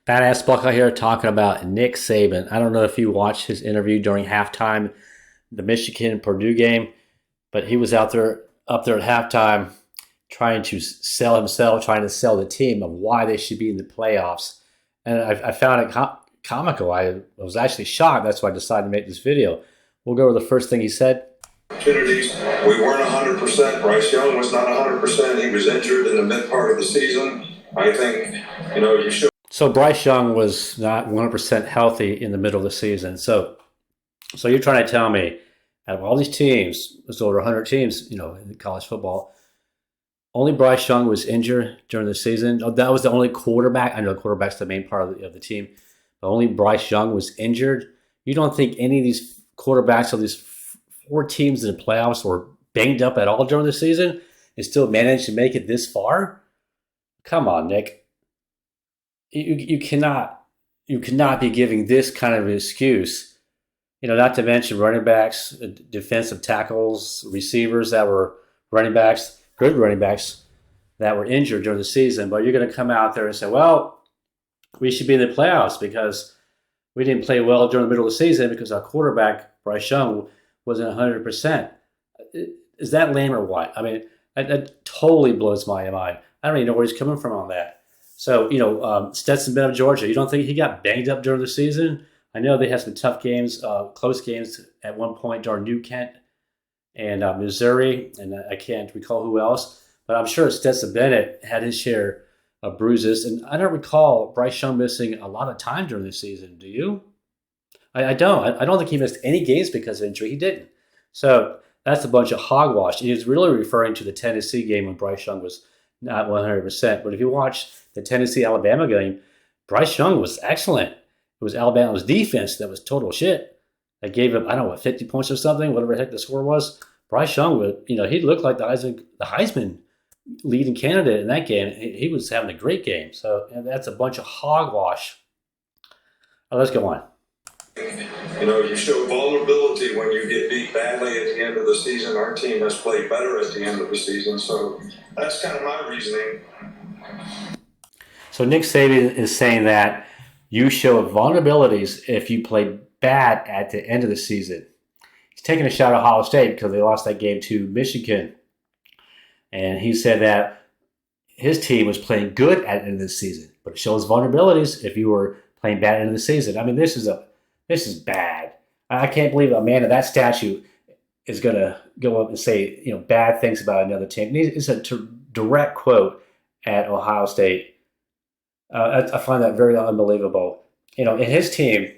Badass Buck out here talking about Nick Saban. I don't know if you watched his interview during halftime, the Michigan Purdue game, but he was up there at halftime trying to sell himself, trying to sell the team of why they should be in the playoffs. And I found it comical. I was actually shocked. That's why I decided to make this video. We'll go over the first thing he said. Opportunities. We weren't 100%. Bryce Young was not 100%. He was injured in the mid part of the season. I think, you should. So Bryce Young was not 100% healthy in the middle of the season. So you're trying to tell me, out of all these teams, there's over 100 teams, in college football, only Bryce Young was injured during the season. That was the only quarterback. I know the quarterback's the main part of the team, but only Bryce Young was injured. You don't think any of these quarterbacks of these four teams in the playoffs were banged up at all during the season and still managed to make it this far? Come on, Nick. You cannot be giving this kind of an excuse. Not to mention running backs, defensive tackles, receivers that were good running backs that were injured during the season. But you're going to come out there and say, well, we should be in the playoffs because we didn't play well during the middle of the season because our quarterback, Bryce Young, wasn't 100%. Is that lame or what? I mean, that totally blows my mind. I don't even know where he's coming from on that. So, Stetson Bennett of Georgia, you don't think he got banged up during the season? I know they had some tough games, close games at one point during New Kent and Missouri, and I can't recall who else. But I'm sure Stetson Bennett had his share of bruises. And I don't recall Bryce Young missing a lot of time during the season. Do you? I don't. I don't think he missed any games because of injury. He didn't. So that's a bunch of hogwash. He was really referring to the Tennessee game when Bryce Young was not 100%. But if you watch the Tennessee-Alabama game, Bryce Young was excellent. It was Alabama's defense that was total shit. They gave him, 50 points or something, whatever the heck the score was. Bryce Young, he looked like the Heisman leading candidate in that game. He was having a great game. So that's a bunch of hogwash. Let's go on. You show vulnerability when you get beat badly at the end of the season. Our team has played better at the end of the season. So that's kind of my reasoning. So Nick Saban is saying that you show vulnerabilities if you play bad at the end of the season. He's taking a shot at Ohio State because they lost that game to Michigan. And he said that his team was playing good at the end of the season, but it shows vulnerabilities if you were playing bad at the end of the season. I mean, this is bad. I can't believe a man of that stature is going to go up and say, bad things about another team. And it's a direct quote at Ohio State. I find that very unbelievable. In his team,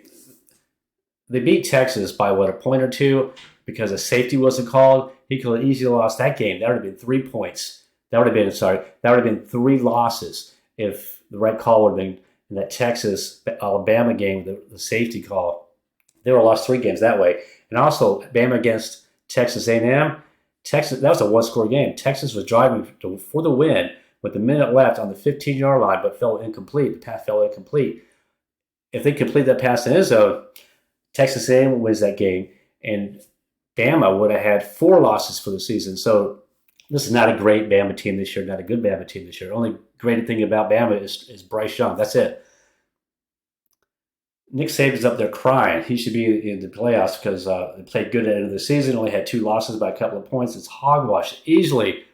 they beat Texas by, a point or two because a safety wasn't called. He could have easily lost that game. That would have been 3 points. That would have been 3 losses if the right call would have been in that Texas-Alabama game, the safety call. They would have lost 3 games that way. And also, Bama against Texas A&M, that was a one-score game. Texas was driving for the win with a minute left on the 15-yard line, but fell incomplete. The pass fell incomplete. If they complete that pass in his zone, Texas A&M wins that game, and Bama would have had 4 losses for the season. So this is not a great Bama team this year, not a good Bama team this year. The only great thing about Bama is Bryce Young. That's it. Nick Saban's up there crying. He should be in the playoffs because they played good at the end of the season, only had 2 losses by a couple of points. It's hogwash. Easily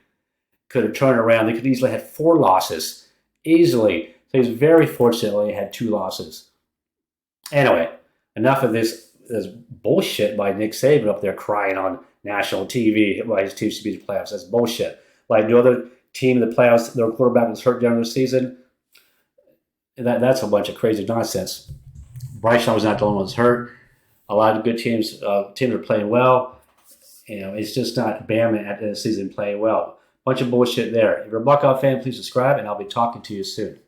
could have turned around. They could easily have 4 losses. Easily. So he's very fortunate only had 2 losses. Anyway, enough of this bullshit by Nick Saban up there crying on national TV why his team should be in the playoffs. That's bullshit. Like no other team in the playoffs, their quarterback was hurt during the season. That's a bunch of crazy nonsense. Bryce Young was not the only one that's hurt. A lot of good teams are playing well. It's just not Bama at the end of the season playing well. Bunch of bullshit there. If you're a Buckeye fan, please subscribe, and I'll be talking to you soon.